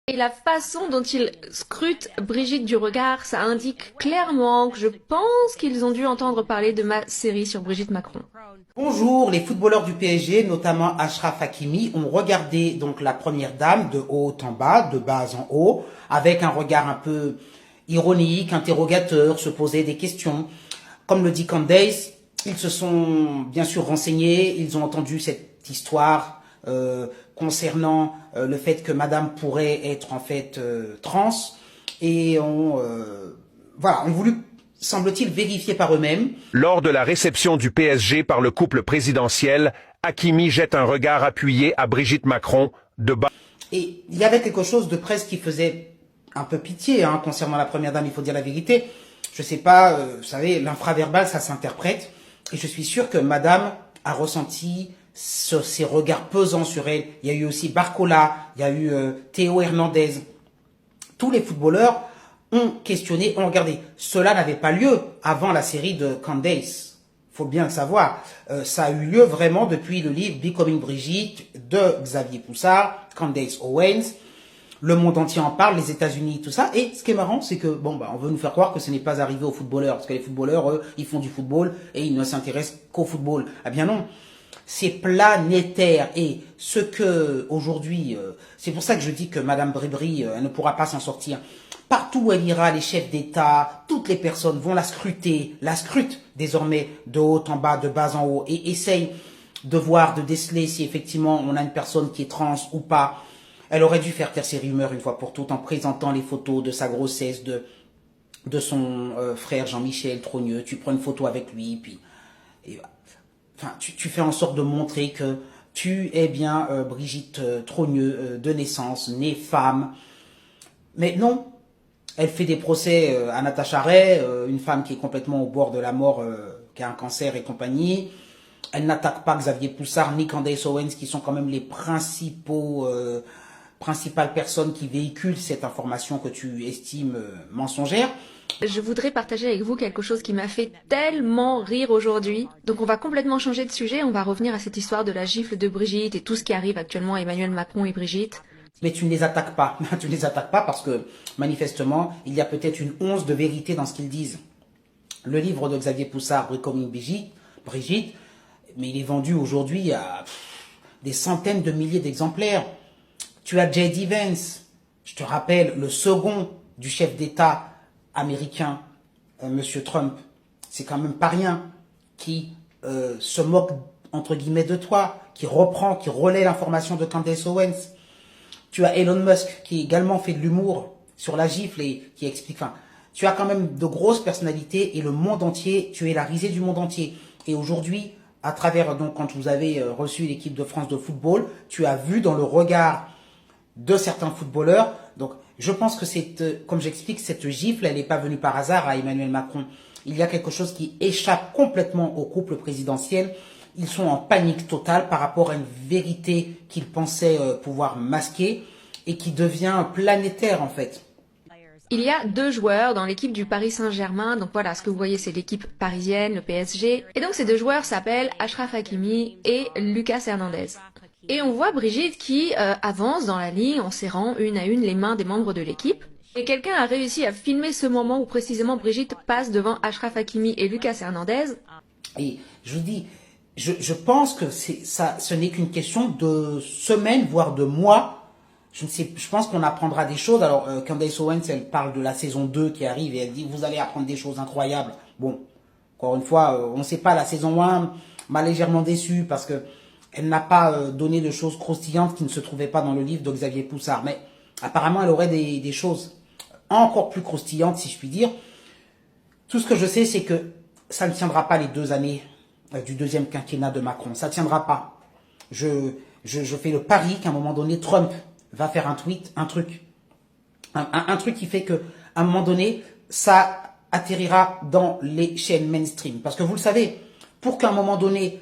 Et la façon dont ils scrutent Brigitte du regard, ça indique clairement que je pense qu'ils ont dû entendre parler de ma série sur Brigitte Macron. Bonjour, les footballeurs du PSG, notamment Achraf Hakimi, ont regardé donc la première dame de haut en bas, de bas en haut, avec un regard un peu ironique, interrogateur, se poser des questions. Comme le dit Candace, ils se sont bien sûr renseignés, ils ont entendu cette histoire concernant le fait que Madame pourrait être en fait trans et ont voulu, semble-t-il, vérifier par eux-mêmes. Lors de la réception du PSG par le couple présidentiel, Hakimi jette un regard appuyé à Brigitte Macron de bas. Et il y avait quelque chose de presque qui faisait un peu pitié concernant la première dame, il faut dire la vérité. Je sais pas, vous savez, l'infraverbal, ça s'interprète. Et je suis sûr que Madame a ressenti ces regards pesants sur elle. Il y a eu aussi Barcola, il y a eu Théo Hernandez. Tous les footballeurs ont questionné, ont regardé. Cela n'avait pas lieu avant la série de Candace. Faut bien le savoir. Ça a eu lieu vraiment depuis le livre Becoming Brigitte de Xavier Poussard, Candace Owens. Le monde entier en parle, les États-Unis, tout ça. Et ce qui est marrant, c'est que on veut nous faire croire que ce n'est pas arrivé aux footballeurs, parce que les footballeurs, eux, ils font du football et ils ne s'intéressent qu'au football. Ah bien non, c'est planétaire. Et ce que aujourd'hui, c'est pour ça que je dis que Madame Bribri, elle ne pourra pas s'en sortir. Partout où elle ira, les chefs d'État, toutes les personnes vont la scruter, la scrutent désormais de haut en bas, de bas en haut, et essayent de voir, de déceler si effectivement on a une personne qui est trans ou pas. Elle aurait dû faire taire ses rumeurs une fois pour toutes en présentant les photos de sa grossesse, de son frère Jean-Michel Trogneux. Tu prends une photo avec lui, puis tu fais en sorte de montrer que tu es bien Brigitte Trogneux de naissance, née femme. Mais non, elle fait des procès à Natacha Ray, une femme qui est complètement au bord de la mort, qui a un cancer et compagnie. Elle n'attaque pas Xavier Poussard ni Candace Owens, qui sont quand même les principales personnes qui véhiculent cette information que tu estimes mensongère. Je voudrais partager avec vous quelque chose qui m'a fait tellement rire aujourd'hui. Donc on va complètement changer de sujet, on va revenir à cette histoire de la gifle de Brigitte et tout ce qui arrive actuellement à Emmanuel Macron et Brigitte. Mais tu ne les attaques pas. Tu ne les attaques pas parce que, manifestement, il y a peut-être une once de vérité dans ce qu'ils disent. Le livre de Xavier Poussard, Becoming Brigitte, mais il est vendu aujourd'hui à des centaines de milliers d'exemplaires. Tu as J.D. Vance, je te rappelle, le second du chef d'État américain, Monsieur Trump. C'est quand même pas rien qui se moque, entre guillemets, de toi, qui reprend, qui relaie l'information de Candace Owens. Tu as Elon Musk qui également fait de l'humour sur la gifle et qui explique. Enfin, tu as quand même de grosses personnalités et le monde entier, tu es la risée du monde entier. Et aujourd'hui, à travers, donc, quand vous avez reçu l'équipe de France de football, tu as vu dans le regard de certains footballeurs. Donc, je pense que comme j'explique, cette gifle, elle n'est pas venue par hasard à Emmanuel Macron. Il y a quelque chose qui échappe complètement au couple présidentiel. Ils sont en panique totale par rapport à une vérité qu'ils pensaient pouvoir masquer et qui devient planétaire en fait. Il y a deux joueurs dans l'équipe du Paris Saint-Germain, donc voilà, ce que vous voyez c'est l'équipe parisienne, le PSG. Et donc ces deux joueurs s'appellent Achraf Hakimi et Lucas Hernandez. Et on voit Brigitte qui avance dans la ligne en serrant une à une les mains des membres de l'équipe. Et quelqu'un a réussi à filmer ce moment où précisément Brigitte passe devant Achraf Hakimi et Lucas Hernandez. Et je vous dis, je pense que ce n'est qu'une question de semaines, voire de mois. Je pense qu'on apprendra des choses. Alors, Candace Owens, elle parle de la saison 2 qui arrive et elle dit, vous allez apprendre des choses incroyables. Bon, encore une fois, on ne sait pas, la saison 1 m'a légèrement déçu parce que elle n'a pas donné de choses croustillantes qui ne se trouvaient pas dans le livre de Xavier Poussard. Mais apparemment, elle aurait des choses encore plus croustillantes, si je puis dire. Tout ce que je sais, c'est que ça ne tiendra pas les 2 années du deuxième quinquennat de Macron. Ça ne tiendra pas. Je fais le pari qu'à un moment donné, Trump va faire un tweet, un truc qui fait que à un moment donné, ça atterrira dans les chaînes mainstream. Parce que vous le savez, pour qu'à un moment donné,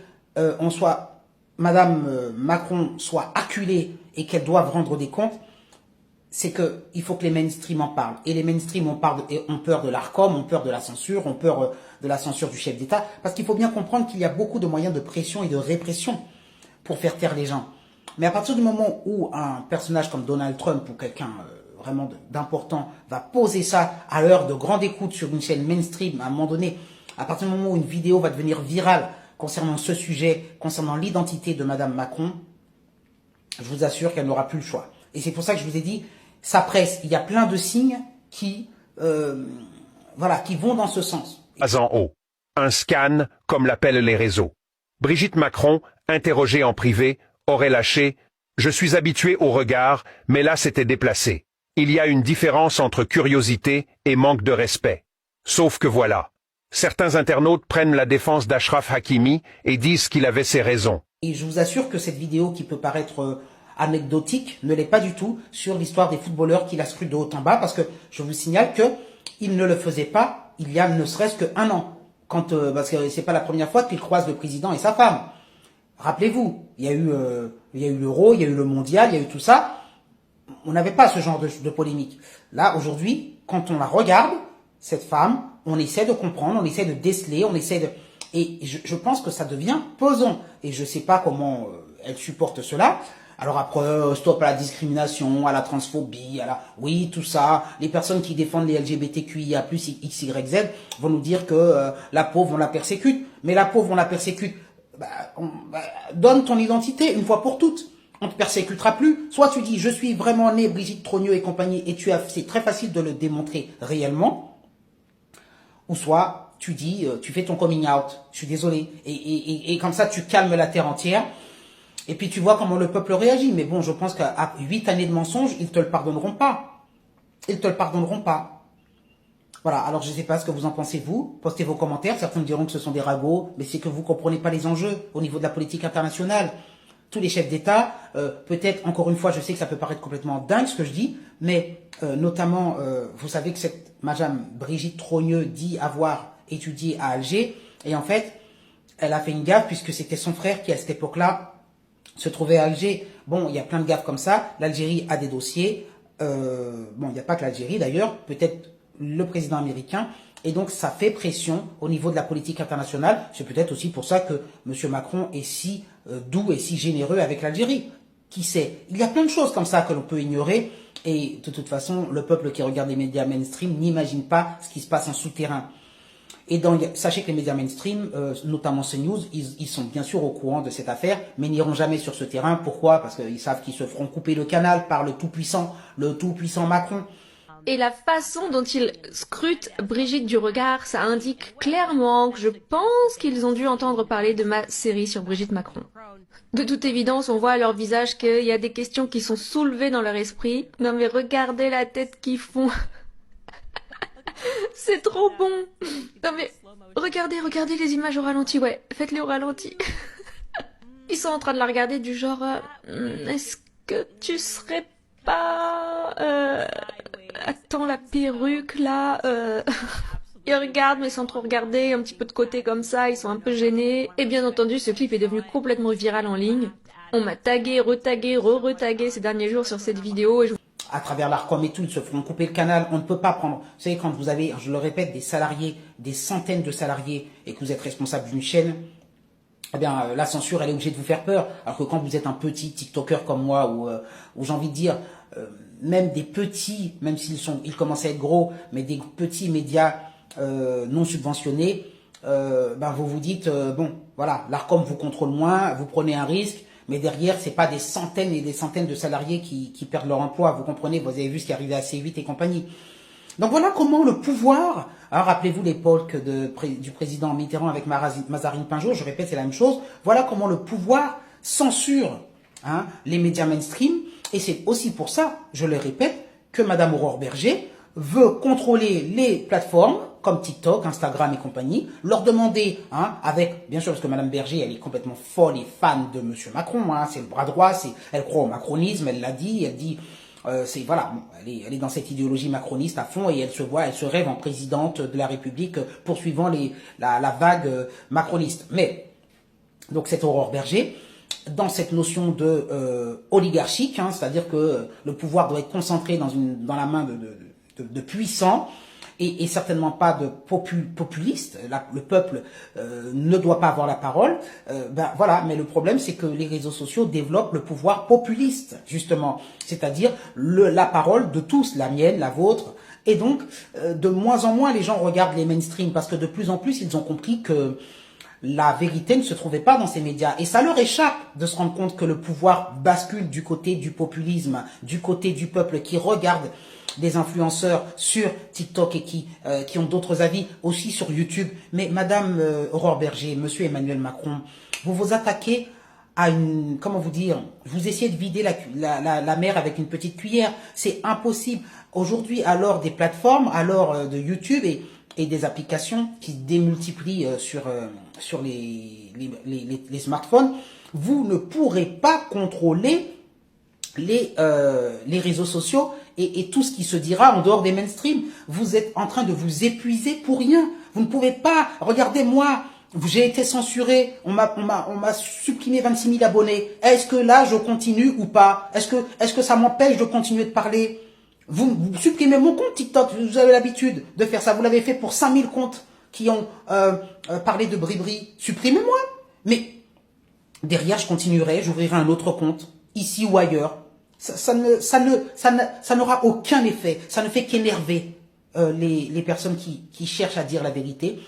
Madame Macron soit acculée et qu'elle doive rendre des comptes, c'est que il faut que les mainstream en parlent. Et les mainstream ont peur de l'Arcom, ont peur de la censure, ont peur de la censure du chef d'État. Parce qu'il faut bien comprendre qu'il y a beaucoup de moyens de pression et de répression pour faire taire les gens. Mais à partir du moment où un personnage comme Donald Trump ou quelqu'un vraiment d'important va poser ça à l'heure de grande écoute sur une chaîne mainstream, à un moment donné, à partir du moment où une vidéo va devenir virale concernant ce sujet, concernant l'identité de Madame Macron, je vous assure qu'elle n'aura plus le choix. Et c'est pour ça que je vous ai dit, ça presse. Il y a plein de signes qui vont dans ce sens. Pas en haut. Un scan, comme l'appellent les réseaux. Brigitte Macron, interrogée en privé, aurait lâché « Je suis habitué au regard, mais là c'était déplacé. Il y a une différence entre curiosité et manque de respect. Sauf que voilà. Certains internautes prennent la défense d'Achraf Hakimi et disent qu'il avait ses raisons. Et je vous assure que cette vidéo qui peut paraître anecdotique ne l'est pas du tout sur l'histoire des footballeurs qu'il a scruté de haut en bas, parce que je vous signale que il ne le faisait pas il y a ne serait-ce qu'un an, parce que c'est pas la première fois qu'il croise le président et sa femme. Rappelez-vous, il y a eu l'Euro, il y a eu le Mondial, il y a eu tout ça. On n'avait pas ce genre de polémique. Là, aujourd'hui, quand on la regarde, cette femme, on essaie de comprendre, on essaie de déceler, Et je pense que ça devient pesant. Et je sais pas comment elle supporte cela. Alors après, stop à la discrimination, à la transphobie, oui, tout ça. Les personnes qui défendent les LGBTQIA+, X, Y, Z, vont nous dire que la pauvre, on la persécute. Mais la pauvre, on la persécute. Donne ton identité une fois pour toutes. On te persécutera plus. Soit tu dis, je suis vraiment né Brigitte Trogneux et compagnie, et c'est très facile de le démontrer réellement. Ou soit tu dis, tu fais ton coming out. Je suis désolé. Et comme ça, tu calmes la terre entière. Et puis tu vois comment le peuple réagit. Mais bon, je pense qu'à 8 années de mensonges, ils te le pardonneront pas. Ils te le pardonneront pas. Voilà, alors je ne sais pas ce que vous en pensez vous. Postez vos commentaires. Certains me diront que ce sont des ragots. Mais c'est que vous comprenez pas les enjeux au niveau de la politique internationale. Tous les chefs d'État, peut-être, encore une fois, je sais que ça peut paraître complètement dingue ce que je dis, mais notamment, vous savez que cette Madame Brigitte Trogneux dit avoir étudié à Alger. Et en fait, elle a fait une gaffe puisque c'était son frère qui, à cette époque-là, se trouvait à Alger. Bon, il y a plein de gaffes comme ça. L'Algérie a des dossiers. Bon, il n'y a pas que l'Algérie d'ailleurs. Peut-être le président américain. Et donc, ça fait pression au niveau de la politique internationale. C'est peut-être aussi pour ça que M. Macron est si doux et si généreux avec l'Algérie. Qui sait? Il y a plein de choses comme ça que l'on peut ignorer. Et de toute façon, le peuple qui regarde les médias mainstream n'imagine pas ce qui se passe en souterrain. Et sachez que les médias mainstream, notamment CNews, ils sont bien sûr au courant de cette affaire, mais n'iront jamais sur ce terrain. Pourquoi? Parce qu'ils savent qu'ils se feront couper le canal par le tout-puissant Macron. Et la façon dont ils scrutent Brigitte du regard, ça indique clairement que je pense qu'ils ont dû entendre parler de ma série sur Brigitte Macron. De toute évidence, on voit à leur visage qu'il y a des questions qui sont soulevées dans leur esprit. Non mais regardez la tête qu'ils font. C'est trop bon. Non mais regardez les images au ralenti, ouais, faites-les au ralenti. Ils sont en train de la regarder du genre, est-ce que tu serais pas... Attends, la perruque, là... Ils regardent, mais sans trop regarder, un petit peu de côté comme ça, ils sont un peu gênés. Et bien entendu, ce clip est devenu complètement viral en ligne. On m'a tagué, retagué, re-retagué ces derniers jours sur cette vidéo. Et à travers l'Arcom et tout, ils se feront couper le canal. On ne peut pas prendre... Vous savez, quand vous avez, je le répète, des salariés, des centaines de salariés, et que vous êtes responsable d'une chaîne, eh bien, la censure, elle est obligée de vous faire peur. Alors que quand vous êtes un petit TikToker comme moi, ou j'ai envie de dire, même des petits, même ils commencent à être gros, mais des petits médias non subventionnés, vous vous dites, bon, voilà, l'Arcom vous contrôle moins, vous prenez un risque, mais derrière, c'est pas des centaines et des centaines de salariés qui perdent leur emploi. Vous comprenez, vous avez vu ce qui est arrivé à C8 et compagnie. Donc voilà comment le pouvoir, rappelez-vous l'époque du président Mitterrand avec Mazarine Pinjot, je répète, c'est la même chose. Voilà comment le pouvoir censure les médias mainstream. Et c'est aussi pour ça, je le répète, que Madame Aurore Berger veut contrôler les plateformes comme TikTok, Instagram et compagnie, leur demander, avec, bien sûr, parce que Madame Berger, elle est complètement folle et fan de Monsieur Macron, c'est le bras droit, elle croit au macronisme, elle l'a dit, elle dit, voilà, elle est dans cette idéologie macroniste à fond et elle se rêve en présidente de la République poursuivant la vague macroniste. Mais, donc cette Aurore Berger, dans cette notion de oligarchique, c'est-à-dire que le pouvoir doit être concentré dans la main de puissants, et certainement pas de populistes. Le peuple ne doit pas avoir la parole. Ben voilà, mais le problème c'est que les réseaux sociaux développent le pouvoir populiste, justement, c'est-à-dire la parole de tous, la mienne, la vôtre. Et donc, de moins en moins, les gens regardent les mainstream parce que de plus en plus, ils ont compris que la vérité ne se trouvait pas dans ces médias. Et ça leur échappe de se rendre compte que le pouvoir bascule du côté du populisme, du côté du peuple qui regarde des influenceurs sur TikTok et qui ont d'autres avis aussi sur YouTube. Mais Madame Aurore Berger, Monsieur Emmanuel Macron, vous vous attaquez à une, comment vous dire, vous essayez de vider la mer avec une petite cuillère. C'est impossible. Aujourd'hui, à l'heure des plateformes, à l'heure de YouTube et des applications qui démultiplient sur les smartphones, vous ne pourrez pas contrôler les réseaux sociaux et tout ce qui se dira en dehors des mainstream. Vous êtes en train de vous épuiser pour rien. Vous ne pouvez pas. Regardez, moi, j'ai été censuré. On m'a supprimé 26 000 abonnés. Est-ce que là, je continue ou pas? Est-ce que ça m'empêche de continuer de parler? Vous supprimez mon compte TikTok. Vous avez l'habitude de faire ça. Vous l'avez fait pour 5000 comptes qui ont parlé de bribri. Supprimez-moi. Mais derrière, je continuerai. J'ouvrirai un autre compte, ici ou ailleurs. Ça n'aura aucun effet. Ça ne fait qu'énerver les personnes qui cherchent à dire la vérité.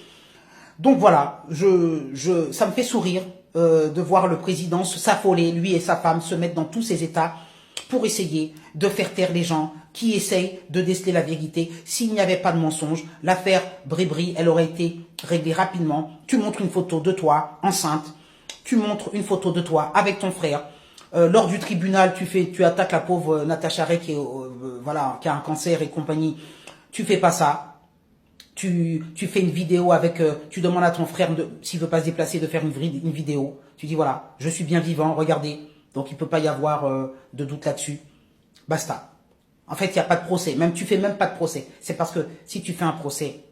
Donc voilà, ça me fait sourire de voir le président s'affoler, lui et sa femme, se mettre dans tous ces états pour essayer de faire taire les gens qui essayent de déceler la vérité. S'il n'y avait pas de mensonge, l'affaire Bribri, elle aurait été réglée rapidement. Tu montres une photo de toi enceinte, tu montres une photo de toi avec ton frère. Lors du tribunal, tu attaques la pauvre Natacha Ray qui a un cancer et compagnie. Tu fais pas ça. Tu fais une vidéo avec, tu demandes à ton frère s'il veut pas se déplacer de faire une vidéo. Tu dis voilà, je suis bien vivant, regardez. Donc il peut pas y avoir de doute là-dessus. Basta. En fait, il n'y a pas de procès. Tu fais même pas de procès. C'est parce que si tu fais un procès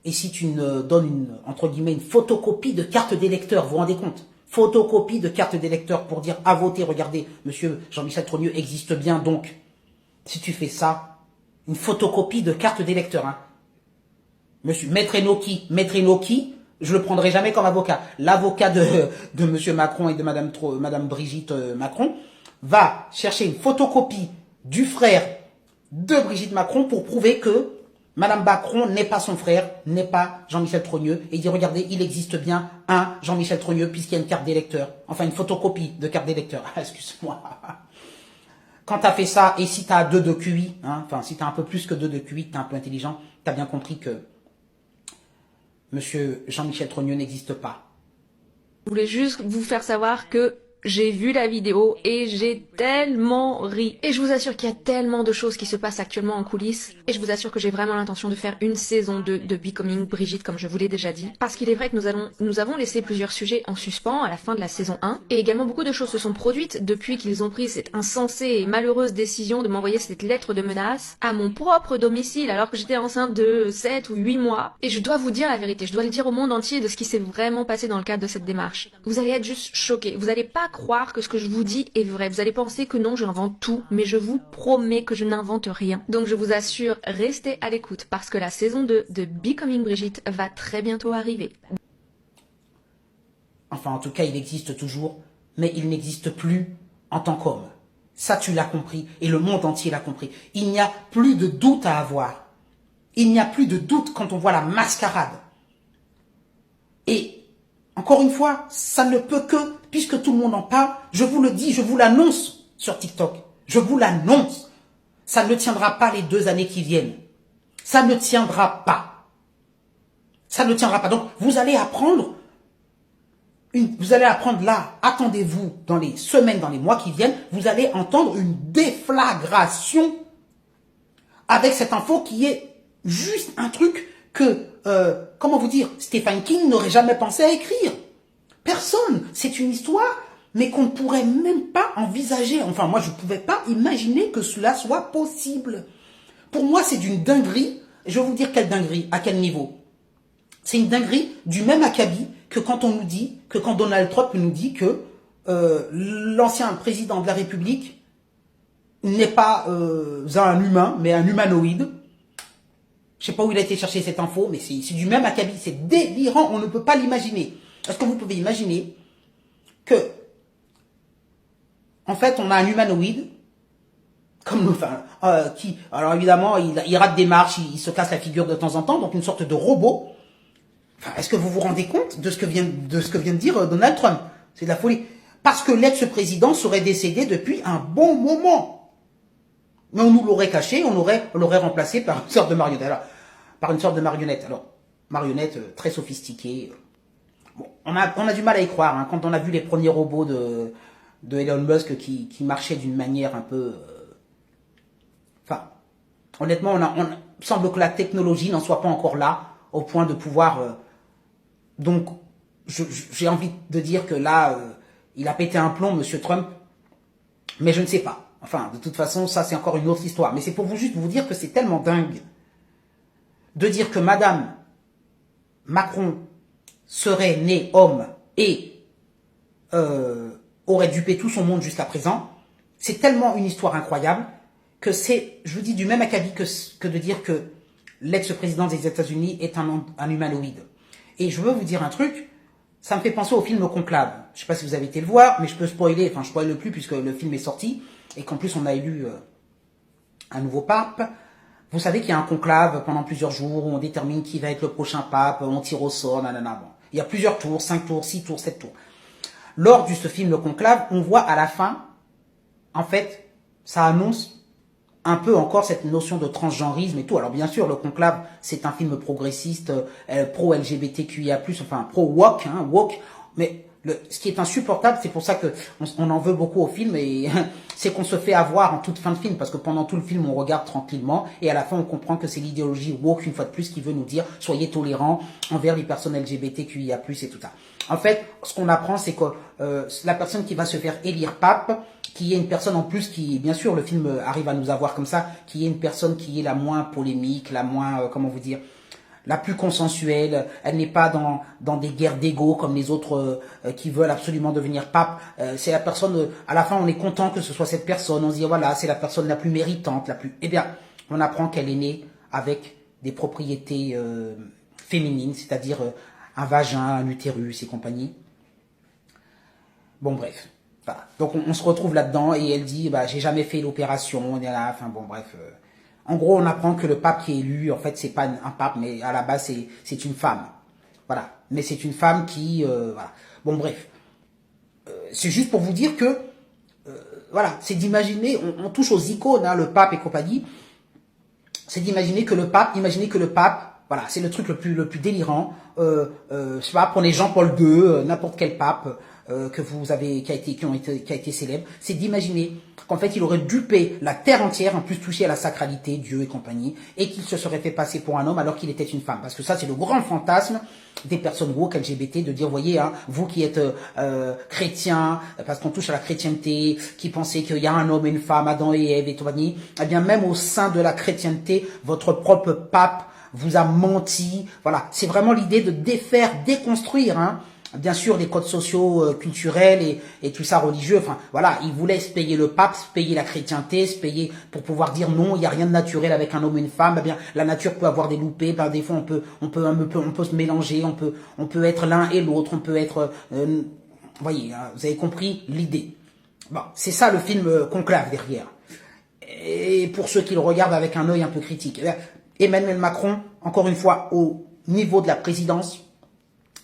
et si tu ne donnes entre guillemets une photocopie de carte d'électeur, vous vous rendez compte? Photocopie de carte d'électeur pour dire à voter, regardez, monsieur Jean-Michel Trogneux existe bien, donc si tu fais ça, une photocopie de carte d'électeur, hein. Monsieur Maître Enoki, je le prendrai jamais comme avocat. L'avocat de monsieur Macron et de madame Brigitte Macron va chercher une photocopie du frère de Brigitte Macron pour prouver que madame Macron n'est pas son frère, n'est pas Jean-Michel Trogneux. Et il dit, regardez, il existe bien un Jean-Michel Trogneux puisqu'il y a une carte d'électeur. Enfin, une photocopie de carte d'électeur. Ah, excuse-moi. Quand tu as fait ça, et si tu as 2 de QI, hein, enfin, si tu as un peu plus que 2 de QI, tu es un peu intelligent, tu as bien compris que monsieur Jean-Michel Trogneux n'existe pas. Je voulais juste vous faire savoir que j'ai vu la vidéo et j'ai tellement ri. Et je vous assure qu'il y a tellement de choses qui se passent actuellement en coulisses. Et je vous assure que j'ai vraiment l'intention de faire une saison 2 de Becoming Brigitte, comme je vous l'ai déjà dit. Parce qu'il est vrai que nous avons laissé plusieurs sujets en suspens à la fin de la saison 1. Et également beaucoup de choses se sont produites depuis qu'ils ont pris cette insensée et malheureuse décision de m'envoyer cette lettre de menace à mon propre domicile alors que j'étais enceinte de 7 ou 8 mois. Et je dois vous dire la vérité, je dois le dire au monde entier de ce qui s'est vraiment passé dans le cadre de cette démarche. Vous allez être juste choqués. Vous allez pas croire que ce que je vous dis est vrai. Vous allez penser que non, j'invente tout, mais je vous promets que je n'invente rien. Donc je vous assure, restez à l'écoute parce que la saison 2 de Becoming Brigitte va très bientôt arriver. Enfin, en tout cas, il existe toujours, mais il n'existe plus en tant qu'homme. Ça, tu l'as compris, et le monde entier l'a compris. Il n'y a plus de doute à avoir. Il n'y a plus de doute quand on voit la mascarade. Et encore une fois, ça ne peut que, puisque tout le monde en parle, je vous le dis, je vous l'annonce sur TikTok. Je vous l'annonce. Ça ne tiendra pas les 2 années qui viennent. Ça ne tiendra pas. Ça ne tiendra pas. Donc, vous allez apprendre là, attendez-vous dans les semaines, dans les mois qui viennent, vous allez entendre une déflagration avec cette info qui est juste un truc que, comment vous dire, Stephen King n'aurait jamais pensé à écrire. Personne. C'est une histoire, mais qu'on ne pourrait même pas envisager. Enfin, moi, je ne pouvais pas imaginer que cela soit possible. Pour moi, c'est d'une dinguerie. Je vais vous dire quelle dinguerie, à quel niveau. C'est une dinguerie du même acabit que quand on nous dit, que quand Donald Trump nous dit que l'ancien président de la République n'est pas un humain, mais un humanoïde. Je sais pas où il a été chercher cette info, mais c'est du même acabit. C'est délirant, on ne peut pas l'imaginer. Est-ce que vous pouvez imaginer que, en fait, on a un humanoïde, comme nous, enfin, alors évidemment, il rate des marches, il se casse la figure de temps en temps, donc une sorte de robot. Enfin, est-ce que vous vous rendez compte de ce que vient de dire Donald Trump? C'est de la folie. Parce que l'ex-président serait décédé depuis un bon moment. Mais on nous l'aurait caché, on l'aurait remplacé par une sorte de marionnette. Alors, marionnette très sophistiquée. Bon, on a du mal à y croire, hein, quand on a vu les premiers robots de Elon Musk qui marchaient d'une manière un peu... Enfin, honnêtement, il semble que la technologie n'en soit pas encore là, au point de pouvoir... donc, j'ai envie de dire que là, il a pété un plomb, Monsieur Trump, mais je ne sais pas. Enfin, de toute façon, ça c'est encore une autre histoire. Mais c'est pour juste vous dire que c'est tellement dingue de dire que Madame Macron serait née homme et aurait dupé tout son monde jusqu'à présent. C'est tellement une histoire incroyable que c'est, je vous dis, du même acabit que de dire que l'ex-président des États-Unis est un humanoïde. Et je veux vous dire un truc, ça me fait penser au film Conclave. Je ne sais pas si vous avez été le voir, mais je peux spoiler, enfin je spoil le plus puisque le film est sorti, et qu'en plus on a élu un nouveau pape. Vous savez qu'il y a un conclave pendant plusieurs jours où on détermine qui va être le prochain pape, on tire au sort, nanana. Bon. Il y a plusieurs tours, 5 tours, 6 tours, 7 tours. Lors de ce film Le Conclave, on voit à la fin, en fait, ça annonce un peu encore cette notion de transgenrisme et tout. Alors bien sûr, Le Conclave, c'est un film progressiste, pro-LGBTQIA+, enfin pro-woke, hein, woke, mais ce qui est insupportable, c'est pour ça que on en veut beaucoup au film, et c'est qu'on se fait avoir en toute fin de film, parce que pendant tout le film, on regarde tranquillement, et à la fin, on comprend que c'est l'idéologie woke, une fois de plus, qui veut nous dire, soyez tolérants envers les personnes LGBTQIA+, et tout ça. En fait, ce qu'on apprend, c'est que la personne qui va se faire élire pape, qui est une personne en plus qui, bien sûr, le film arrive à nous avoir comme ça, qui est une personne qui est la moins polémique, la moins, comment vous dire, la plus consensuelle. Elle n'est pas dans des guerres d'ego comme les autres qui veulent absolument devenir pape. C'est la personne, à la fin, on est content que ce soit cette personne. On se dit, voilà, c'est la personne la plus méritante, la plus... Eh bien, on apprend qu'elle est née avec des propriétés féminines, c'est-à-dire un vagin, un utérus et compagnie. Bon, bref. Voilà. Donc, on se retrouve là-dedans et elle dit, bah, j'ai jamais fait l'opération, on est là, enfin, bon, bref... En gros, on apprend que le pape qui est élu, en fait, c'est pas un pape, mais à la base, c'est une femme. Voilà. Mais c'est une femme qui... voilà. Bon, bref. C'est juste pour vous dire que... voilà, c'est d'imaginer... On touche aux icônes, hein, le pape et compagnie. C'est d'imaginer que le pape... Imaginez que le pape... Voilà, c'est le truc le plus délirant. Je sais pas, prenez Jean-Paul II, n'importe quel pape... que vous avez, qui a été célèbre, c'est d'imaginer qu'en fait il aurait dupé la terre entière, en plus touché à la sacralité, Dieu et compagnie, et qu'il se serait fait passer pour un homme alors qu'il était une femme. Parce que ça, c'est le grand fantasme des personnes woke LGBT, de dire, voyez, hein, vous qui êtes chrétiens, parce qu'on touche à la chrétienté, qui pensez qu'il y a un homme et une femme, Adam et Ève et compagnie, eh bien même au sein de la chrétienté, votre propre pape vous a menti. Voilà, c'est vraiment l'idée de défaire, déconstruire, hein, bien sûr, les codes sociaux, culturels et tout ça religieux. Enfin, voilà, ils voulaient se payer le pape, se payer la chrétienté, se payer pour pouvoir dire non, il n'y a rien de naturel avec un homme et une femme. Eh bien, la nature peut avoir des loupés. Ben, des fois, on peut se mélanger, on peut être l'un et l'autre, on peut être, voyez, hein, vous avez compris l'idée. Bon, c'est ça le film Conclave derrière. Et pour ceux qui le regardent avec un œil un peu critique, Emmanuel Macron, encore une fois, au niveau de la présidence,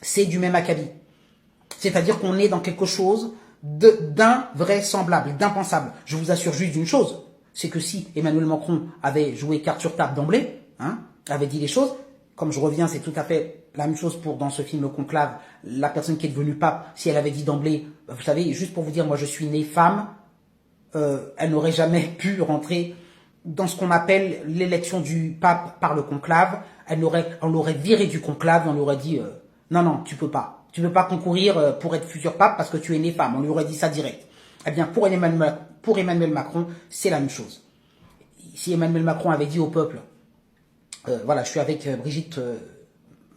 c'est du même acabit. C'est-à-dire qu'on est dans quelque chose d'invraisemblable, d'impensable. Je vous assure juste d'une chose, c'est que si Emmanuel Macron avait joué carte sur table d'emblée, hein, avait dit les choses, comme je reviens, c'est tout à fait la même chose pour dans ce film Le Conclave, la personne qui est devenue pape, si elle avait dit d'emblée, vous savez, juste pour vous dire, moi je suis née femme, elle n'aurait jamais pu rentrer dans ce qu'on appelle l'élection du pape par le conclave. On l'aurait viré du conclave, on lui aurait dit non, tu peux pas. Tu peux pas concourir pour être futur pape parce que tu es né femme. On lui aurait dit ça direct. Eh bien, pour Emmanuel Macron, c'est la même chose. Si Emmanuel Macron avait dit au peuple, voilà, je suis avec Brigitte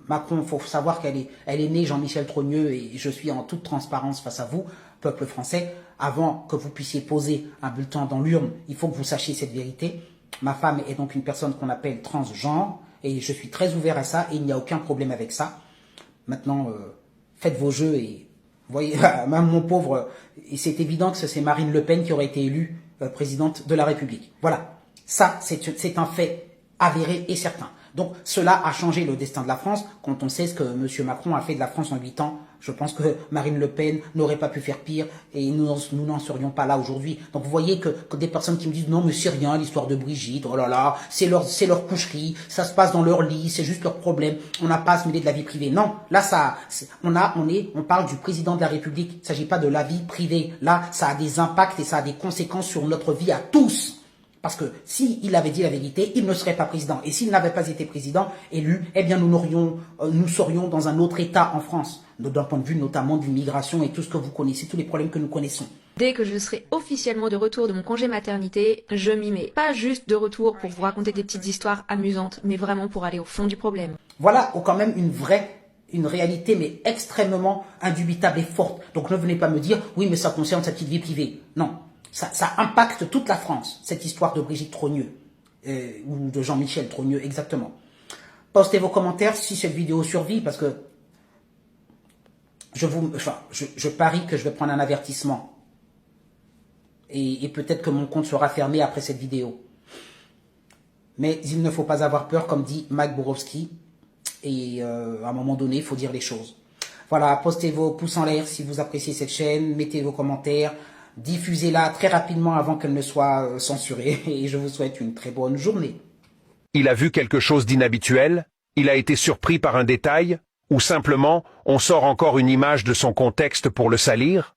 Macron, il faut savoir qu'elle est née Jean-Michel Trogneux et je suis en toute transparence face à vous, peuple français. Avant que vous puissiez poser un bulletin dans l'urne, il faut que vous sachiez cette vérité. Ma femme est donc une personne qu'on appelle transgenre Et je suis très ouvert à ça et il n'y a aucun problème avec ça. Maintenant, faites vos jeux et voyez, même mon pauvre, c'est évident que c'est Marine Le Pen qui aurait été élue présidente de la République. Voilà, ça c'est un fait avéré et certain. Donc cela a changé le destin de la France. Quand on sait ce que M. Macron a fait de la France en 8 ans, je pense que Marine Le Pen n'aurait pas pu faire pire et nous n'en serions pas là aujourd'hui. Donc vous voyez que des personnes qui me disent non mais c'est rien l'histoire de Brigitte, oh là là, c'est leur coucherie, ça se passe dans leur lit, c'est juste leur problème, on n'a pas à se mêler de la vie privée. Non, là on parle du président de la République, il ne s'agit pas de la vie privée. Là ça a des impacts et ça a des conséquences sur notre vie à tous. Parce que s'il avait dit la vérité, il ne serait pas président. Et s'il n'avait pas été président, élu, eh bien nous serions dans un autre état en France. D'un point de vue notamment de l'immigration et tout ce que vous connaissez, tous les problèmes que nous connaissons. Dès que je serai officiellement de retour de mon congé maternité, je m'y mets. Pas juste de retour pour vous raconter des petites histoires amusantes, mais vraiment pour aller au fond du problème. Voilà quand même une réalité, mais extrêmement indubitable et forte. Donc ne venez pas me dire, oui, mais ça concerne sa petite vie privée. Non. Ça impacte toute la France, cette histoire de Brigitte Trogneux, ou de Jean-Michel Trogneux, exactement. Postez vos commentaires si cette vidéo survit, parce que je parie que je vais prendre un avertissement. Et peut-être que mon compte sera fermé après cette vidéo. Mais il ne faut pas avoir peur, comme dit Mike Borowski, et à un moment donné, il faut dire les choses. Voilà, postez vos pouces en l'air si vous appréciez cette chaîne, mettez vos commentaires, diffusez-la très rapidement avant qu'elle ne soit censurée et je vous souhaite une très bonne journée. Il a vu quelque chose d'inhabituel, il a été surpris par un détail, ou simplement on sort encore une image de son contexte pour le salir?